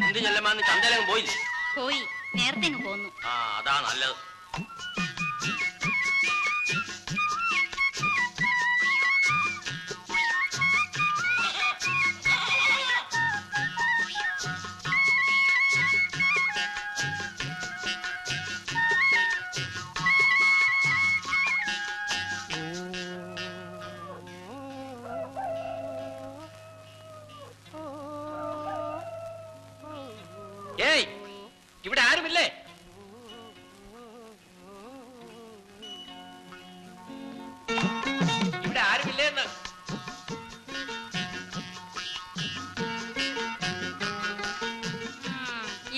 എന്ത് ചെല്ലമാന്ന് ചന്തയിലങ്ങ് പോയില്ലേ? പോയി, നേരത്തെ പോന്നു. ആ, അതാ നല്ലത്. ഏയ്, ഇവിടെ ആരുമില്ലേ? ഇവിടെ ആരുമില്ലേ എന്ന്?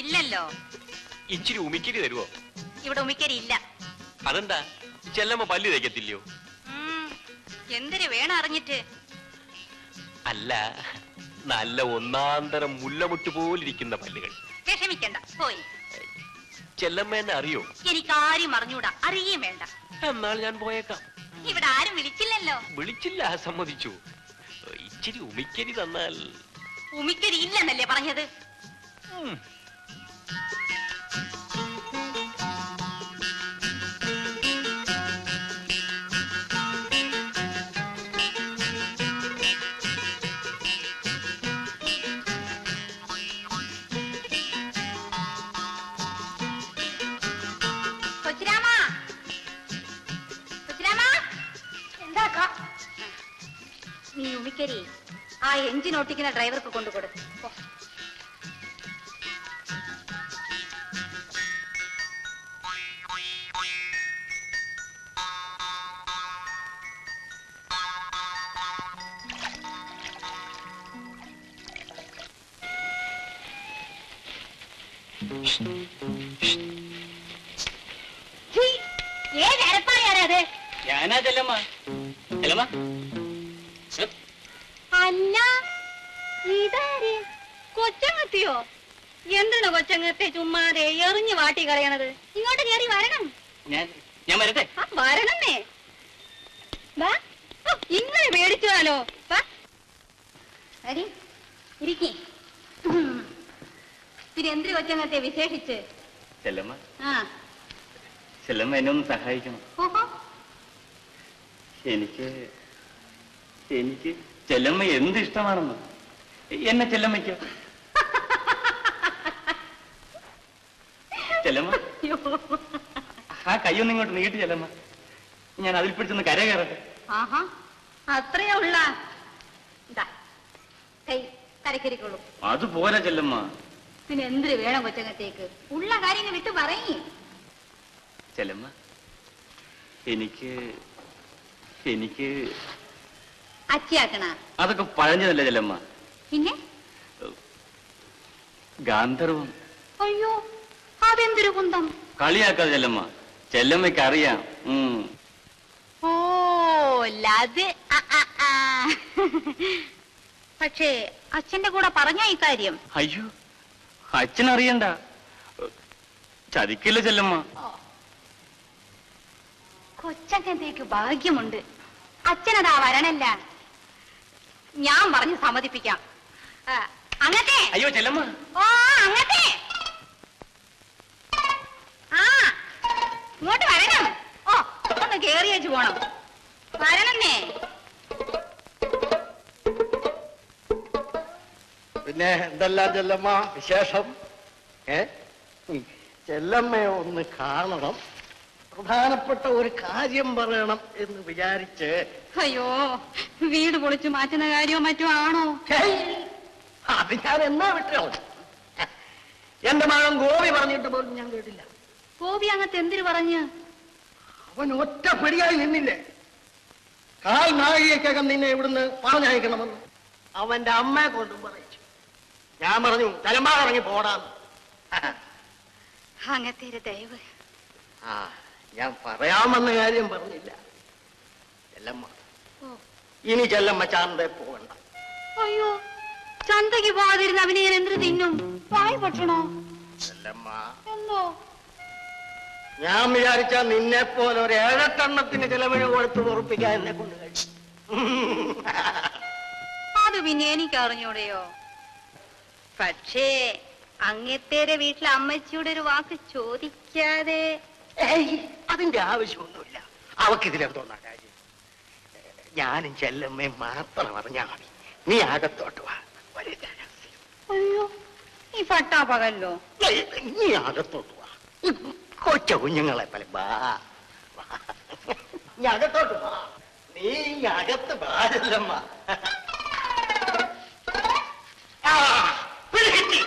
ഇല്ലല്ലോ. ഇച്ചിരി ഉമിക്കരി തരുവോ? ഇവിടെ ഉമിക്കരി ഇല്ല. അതെന്താ? ചെല്ലമ്മ പല്ല് തേക്കത്തില്ലയോ? എന്തിനു വേണം അറിഞ്ഞിട്ട്? അല്ല, നല്ല ഒന്നാന്തരം മുല്ലമുട്ട് പോലിരിക്കുന്ന പല്ലുകൾ. വിഷമിക്കണ്ട, പോയി. ചെല്ലമ്മ എന്നെ അറിയോ? എനിക്കാരും അറിഞ്ഞൂടാ, അറിയുകയും വേണ്ട. എന്നാൽ ഞാൻ പോയേക്കാം. ഇവിടെ ആരും വിളിച്ചില്ലല്ലോ. വിളിച്ചില്ല, സമ്മതിച്ചു. ഇച്ചിരി ഉമിക്കരി തന്നാൽ. ഉമിക്കരി ഇല്ലെന്നല്ലേ പറഞ്ഞത്? നീ ഉമിക്കരി ആ എഞ്ചിൻ ഓട്ടിക്കുന്ന ഡ്രൈവർക്ക് കൊണ്ടുകൊടു. ഏതരപ്പായാരത്? ഞാനാ ചെല്ലമ്മ. ചെല്ലമ്മ, അല്ല, ഇതാര്? കൊച്ചങ്ങത്തിയോ? എന്താണ് കൊച്ചങ്ങത്തെ ചുമ്മാതെ എറിഞ്ഞു വാട്ടി കളയണത്? ഇങ്ങോട്ട് കയറി വരണം. ഞാൻ വരട്ടെ? വരണന്നേ. ഇങ്ങനെ പേടിച്ചാലോ? ഇരിക്കേ. പിന്നെ എന്തിനു കൊച്ചങ്ങത്തെ വിശേഷിച്ച്? ചെല്ലമ്മ, ചെല്ലമ്മ എന്നെ ഒന്ന് സഹായിക്കണം. എനിക്ക് ചെല്ലമ്മ എന്ത് ഇഷ്ടമാണെന്ന്. എന്നെ ചെല്ലമ്മയ്ക്കോ? ചെല്ലമ്മ, ആ കൈയൊന്നും ഇങ്ങോട്ട് നീട്ടി ചെല്ലമ്മ. ഞാൻ അതിൽ പിടിച്ചൊന്ന് കര കയറട്ടെ. അത്രയാ ഉള്ള കൈ കരക്കരിക്കുള്ളൂ. അതുപോലെ ചെല്ലമ്മ. പിന്നെ എന്തിനു വേണം കൊച്ചങ്ങത്തേക്ക്? ഉള്ള കാര്യങ്ങൾ വിട്ട് പറയേ. ചെല്ലമ്മ, എനിക്ക് അച്ചിയാക്കണ? അതൊക്കെ പഴഞ്ഞതല്ലേ ചെല്ലമ്മ. പിന്നെ ഗാന്ധർവം. അയ്യോ, അതെന്തൊരു കുന്തം! കളിയാക്കാതെ ചെല്ലമ്മ, ചെല്ലമ്മയ്ക്ക് അറിയാം. ഓ, അത് പക്ഷേ അച്ഛന്റെ കൂടെ പറഞ്ഞ ഈ കാര്യം? അയ്യോ, അച്ഛനറിയണ്ട. ചതിക്കില്ല ചെല്ലമ്മ. കൊച്ചങ്ങത്തേക്ക് ഭാഗ്യമുണ്ട്. അച്ഛനതാ വരണല്ല. ഞാൻ പറഞ്ഞു സമ്മതിപ്പിക്കാം. അങ്ങത്തെ. അയ്യോ ചെല്ലമ്മ. ഓ, അങ്ങത്തെ. ഇങ്ങോട്ട് വരണം. ഓ, ഒന്ന് കേറി വെച്ച് പോണം. വരണന്നേ. പിന്നെ എന്തെല്ലാം ചെല്ലമ്മ വിശേഷം? ചെല്ലമ്മയെ ഒന്ന് കാണണം, പ്രധാനപ്പെട്ട ഒരു കാര്യം പറയണം എന്ന് വിചാരിച്ച്. അയ്യോ, വീട് പൊളിച്ചു മാറ്റുന്ന കാര്യമോ മറ്റോ ആണോ? അത് ഞാൻ എന്നാ വിട്ടോ? എന്റെ മകൻ ഗോപി പറഞ്ഞിട്ട് പോലും ഞാൻ കേട്ടില്ല. ഗോപി അങ്ങത്തെ എന്തിനു പറഞ്ഞ്? അവൻ ഒറ്റ പിടിയായി നിന്നില്ലേ? കാൽ നാഴികക്കകം നിന്നെ ഇവിടുന്ന് പറഞ്ഞയക്കണമെന്ന് അവന്റെ അമ്മയെ കൊണ്ടും പറയിച്ചു. ഞാൻ പറഞ്ഞു തലമാ ഇറങ്ങി പോടാന്ന്. അങ്ങത്തെ ദയവ്. ഞാൻ പറയാമെന്ന കാര്യം പറഞ്ഞില്ല. ചെല്ലമ്മ, ഇനി ചെല്ലമ്മ ചന്തയിൽ പോകണ്ട. അയ്യോ, ചന്തയ്ക്ക് പോകാതിരുന്ന അവനെ ഞാൻ എന്തിനു തിന്നും? വായി പറ്റണോ? ചെല്ലമ്മ, എന്തോ? ഞാൻ വിചാരിച്ച നിന്നെ പോലെ ഒരു 7-8 എണ്ണത്തിന് ചിലവിന് കൊടുത്ത് ഉറപ്പിക്കാൻ എന്നെ കൊണ്ട് കഴിയും. അത് പിന്നെ എനിക്ക് അറിഞ്ഞൂടെയോ? പക്ഷേ അങ്ങത്തേരെ വീട്ടിലെ അമ്മച്ചിയുടെ ഒരു വാക്ക് ചോദിക്കാതെ. അതിന്റെ ആവശ്യമൊന്നുമില്ല. അവക്കിതിലെന്തോന്നാ കാര്യം? ഞാനും ചെല്ലമ്മയും മാത്രം അറിഞ്ഞാ മതി. നീ അകത്തോട്ട് വാ. അയ്യോ, ഈ പട്ടാപ്പകല്ലോ. നീ അകത്തോട്ട് വാ. കൊച്ച കുഞ്ഞുങ്ങളെ പോലെ വാ. നീ അകത്തോട്ട് വാ. നീ അകത്ത് പാടില്ലമ്മ. പിടികിട്ടി.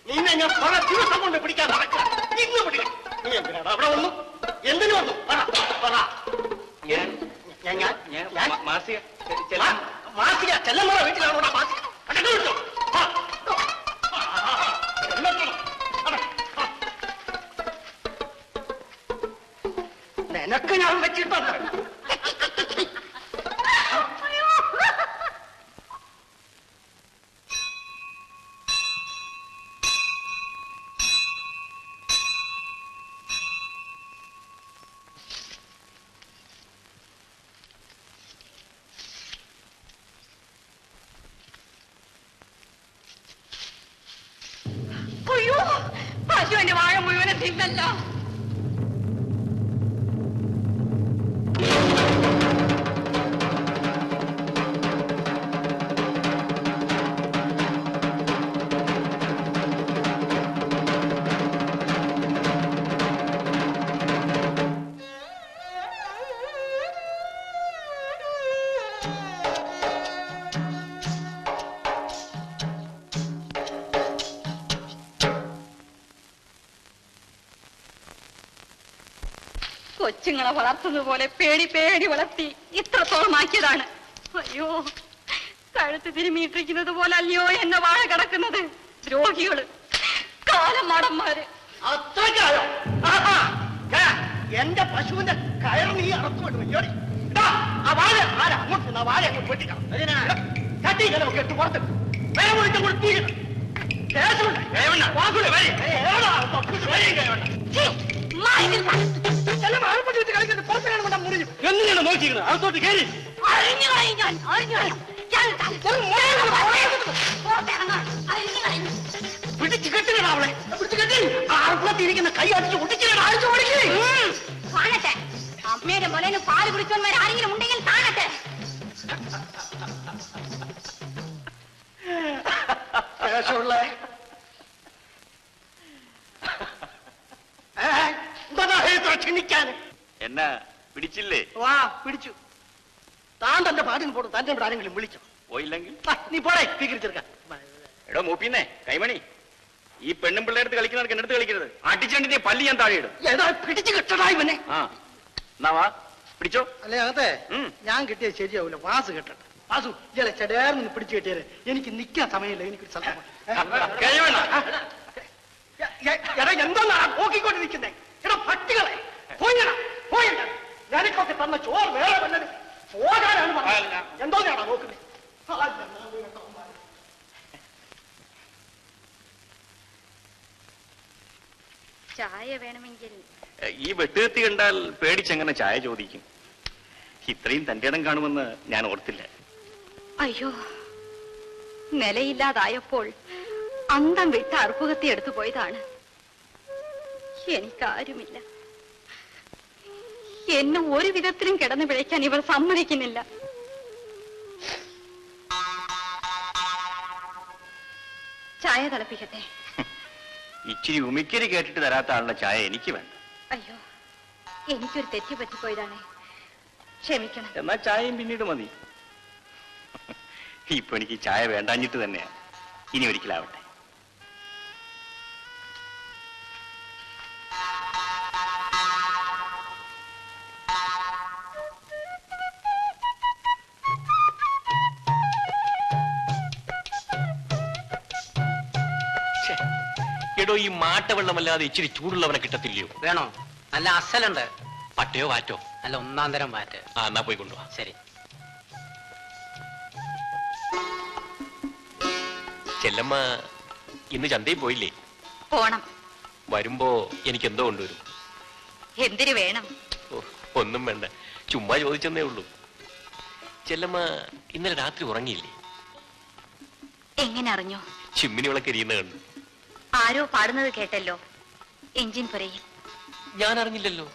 നിന്നെ ഞാൻ പല ദിവസം കൊണ്ട് പിടിക്കാൻ നടക്കാം. ഇന്ന് പിടികിട്ടി. നീ എന്തിനാണ് അവിടെ വന്നു? എന്തിനു വന്നു? മാസിക ചെല്ലമ്മ വീട്ടിലാണോടാ മാസിക? നിനക്ക് ഞാൻ വെച്ചിട്ടുണ്ട്. അയ്യോ, പശുവിന്റെ വാഴ മുഴുവനെ തിന്നല്ലോ. കൊച്ചുങ്ങളെ വളർത്തുന്നത് പോലെ പേടി പേടി വളർത്തി ഇത്രത്തോളം ആക്കിയതാണ്. അയ്യോ, കഴുത്ത് തിരുമിയിട്ടിരിക്കുന്നത് പോലെ അല്ലയോ എന്നെ വാഴ കിടക്കുന്നത്. ദ്രോഹികള്, കാലമാടന്മാര്. അത്രയ്ക്കായോ? എന്റെ പശുവിന്റെ കയർ നീ അറത്തു വിടും. ആ വാഴ ആരാ അങ്ങോട്ട് ആ വാഴ അങ്ങ് പൊട്ടിക്കണം. കട്ടി കലമൊക്കെ ഇട്ട് പുറത്ത് വേറെ വിളിച്ച കൊടുത്തിരിക്കണം. എന്തിനാണ് നോക്കിക്കുന്നത്? അകത്തോട്ട് കയറി പിടിച്ചു കെട്ടിക്കണം. അവളെ പിടിച്ചു കെട്ടി ആർപ്പത്തിരിക്കുന്ന കൈ അടിച്ച് ഒട്ടിച്ചിട്ട് അഴിച്ചു ഓടിക്കേ. കാണട്ടെ, അമ്മയുടെ മുലന് പാല് കുടിച്ചവന്മാർ ആരെങ്കിലും ഉണ്ടെങ്കിൽ കാണട്ടെ. ശേഷമുള്ള ക്ഷണിക്കാന് എന്നാ പിടിച്ചില്ലേ? വാ പിടിച്ചു. താൻ തന്റെ പാട്ടിന് പോടും. തന്റെ ആരെങ്കിലും വിളിച്ചോ? പോയില്ലെങ്കിൽ നീ പോടേ സ്വീകരിച്ചെടുക്കാൻ. എടോ മൂപ്പിന്നേ കൈമണി, ഈ പെണ്ണും പിള്ളേർത്ത് കളിക്കുന്നവർക്ക് എന്റെ അടുത്ത് കളിക്കരുത്. അടിച്ചണ്ടിന്റെ പല്ലി ഞാൻ താഴെ ഇടും. ഏതാ പിടിച്ചു കിട്ടടാ ഇവനെ. ആ എന്നാ വാ പിടിച്ചോ. അല്ലേ അകത്തെ ഞാൻ കിട്ടിയത് ശരിയാവൂല. വാസ് കെട്ടട്ടെ. വാസു ഇയാളെ ചെടേർന്ന് പിടിച്ചു കിട്ടിയത്. എനിക്ക് നിൽക്കാൻ സമയമില്ല. എനിക്കൊരു സ്ഥലം എന്തോന്നാ നോക്കിക്കൊണ്ടിരിക്കുന്നേ? എടാ പട്ടികളെ പോയിടാ പോയില്ല. ഞാനൊക്കെ തന്ന ചോറ് വേറെ വല്ലത് പോകാനാണ് പറഞ്ഞത്. എന്തോന്നാണോ നോക്കുന്നത്? ചായ വേണമെങ്കിൽ. ഈ വെട്ടുകത്തി കണ്ടാൽ പേടിച്ചെങ്ങനെ ചായ ചോദിക്കും? ഇത്രയും തന്റെ ഇടം കാണുമെന്ന് ഞാൻ ഓർത്തില്ല. അയ്യോ, നിലയില്ലാതായപ്പോൾ അന്തം വിട്ട് അറുപ്പുകത്തി എടുത്തു പോയതാണ്. എനിക്കാരുമില്ല. എന്നെ ഒരു വിധത്തിലും കിടന്നു പിഴയ്ക്കാൻ ഇവർ സമ്മതിക്കുന്നില്ല. ചായ തിളപ്പിക്കട്ടെ? ഇച്ചിരി ഉമിക്കരി കേട്ടിട്ട് തരാത്ത ആളുടെ ചായ എനിക്ക് വേണ്ട. അയ്യോ, എനിക്കൊരു തെറ്റ് പറ്റിപ്പോയതാണ്. ക്ഷമിക്കണം. എന്നാ ചായയും പിന്നീട് മതി. ഇപ്പൊ എനിക്ക് ചായ വേണ്ടാഞ്ഞിട്ട് തന്നെയാ. ഇനി ഒരിക്കലാവട്ടെ. എടോ, ഈ മാട്ടവെള്ളമല്ലാതെ ഇച്ചിരി ചൂടുള്ളവനെ കിട്ടത്തില്ലയോ? വേണോ? നല്ല അസലുണ്ട്. പട്ടയോ വാറ്റോ? നല്ല ഒന്നാം തരം വാറ്റ്. ആ എന്നാ പോയി കൊണ്ടുപോവാ. ശരി. ചെല്ലമ്മ ഇന്ന് ചന്തയിൽ പോയില്ലേ? പോണം. വരുമ്പോ എനിക്ക് എന്തോ കൊണ്ടുവരും. എന്തിനു വേണം? ഒന്നും വേണ്ട, ചുമ്മാ ചോദിച്ചെന്നേ ഉള്ളൂ. ചെല്ലമ്മ ഇന്നലെ രാത്രി ഉറങ്ങിയില്ലേ? എങ്ങനെ അറിഞ്ഞു? ചിമ്മിനി വിളക്കരിയുന്ന കണ്ടു. ആരോ പാടുന്നത് കേട്ടല്ലോ, എഞ്ചിൻ പുരയിൽ. ഞാൻ അറിഞ്ഞില്ലല്ലോ.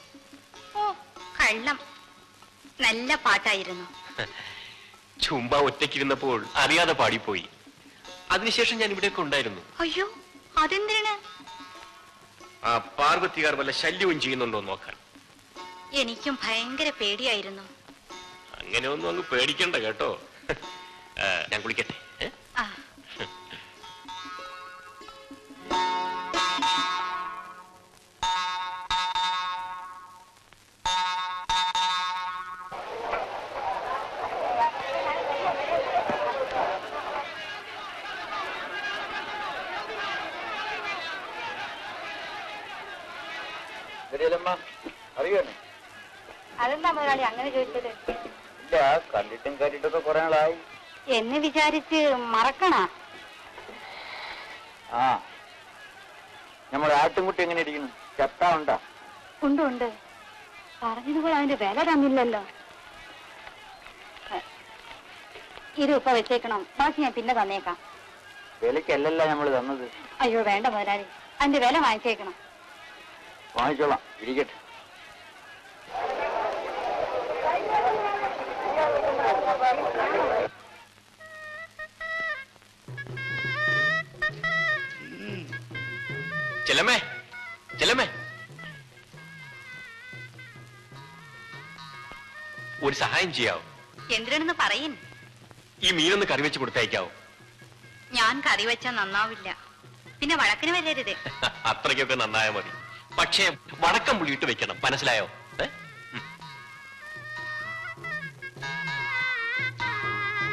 ഓ, കള്ളം. നല്ല പാട്ടായിരുന്നു. ചുമ്മാ ഒറ്റയ്ക്കിരുന്നപ്പോൾ അറിയാതെ പാടിപ്പോയി. അതിനുശേഷം ഞാൻ ഇവിടെയൊക്കെ ഉണ്ടായിരുന്നു. അയ്യോ, അതെന്തിനാണ്? ആ പാർവതികാർ വല്ല ശല്യവും ചെയ്യുന്നുണ്ടോ നോക്കാൻ. എനിക്കും ഭയങ്കര പേടിയായിരുന്നു. അങ്ങനെ ഒന്നും അങ്ങ് പേടിക്കണ്ട കേട്ടോ. ഞാൻ കുളിക്കട്ടെ. ആ, അറിയാനോ? അതെന്താ മുതലാളി അങ്ങനെ ചോദിച്ചത്? ഇല്ല, കണ്ടിട്ടും കേട്ടിട്ടൊക്കെ കുറെ നാളായി. എന്ന് വിചാരിച്ച് മറക്കണ? ആ, നമ്മുടെ ആട്ടുംകുട്ടി എങ്ങനെ ഇരിക്കുന്നു? ചത്താ ഉണ്ടാ? ഉണ്ട് ഉണ്ട്. പറഞ്ഞതുപോലെ അതിന്റെ വില തന്നില്ലല്ലോ. ഇത് ഇപ്പൊ വെച്ചേക്കണം, ബാക്കി ഞാൻ പിന്നെ തന്നേക്കാം. വിലക്കല്ലല്ല നമ്മൾ തന്നത്. അയ്യോ വേണ്ട മുതലാളി, അതിന്റെ വില വാങ്ങിച്ചേക്കണം. വാങ്ങിച്ചോളാം, ഇരിക്കട്ടെ. ചെല്ലമ്മേ, ചെല്ലമ്മേ, ഒരു സഹായം ചെയ്യാവോ? എന്തിനാണെന്ന് പറയിൻ. ഈ മീനൊന്ന് കറി വെച്ച് കൊടുത്തയക്കാവോ? ഞാൻ കറി വെച്ചാൽ നന്നാവില്ല, പിന്നെ വഴക്കിന് വരരുത്. അത്രയ്ക്കൊക്കെ നന്നായാൽ മതി. പക്ഷേ വടക്കം പുളിയിട്ട് വെക്കണം, മനസ്സിലായോ?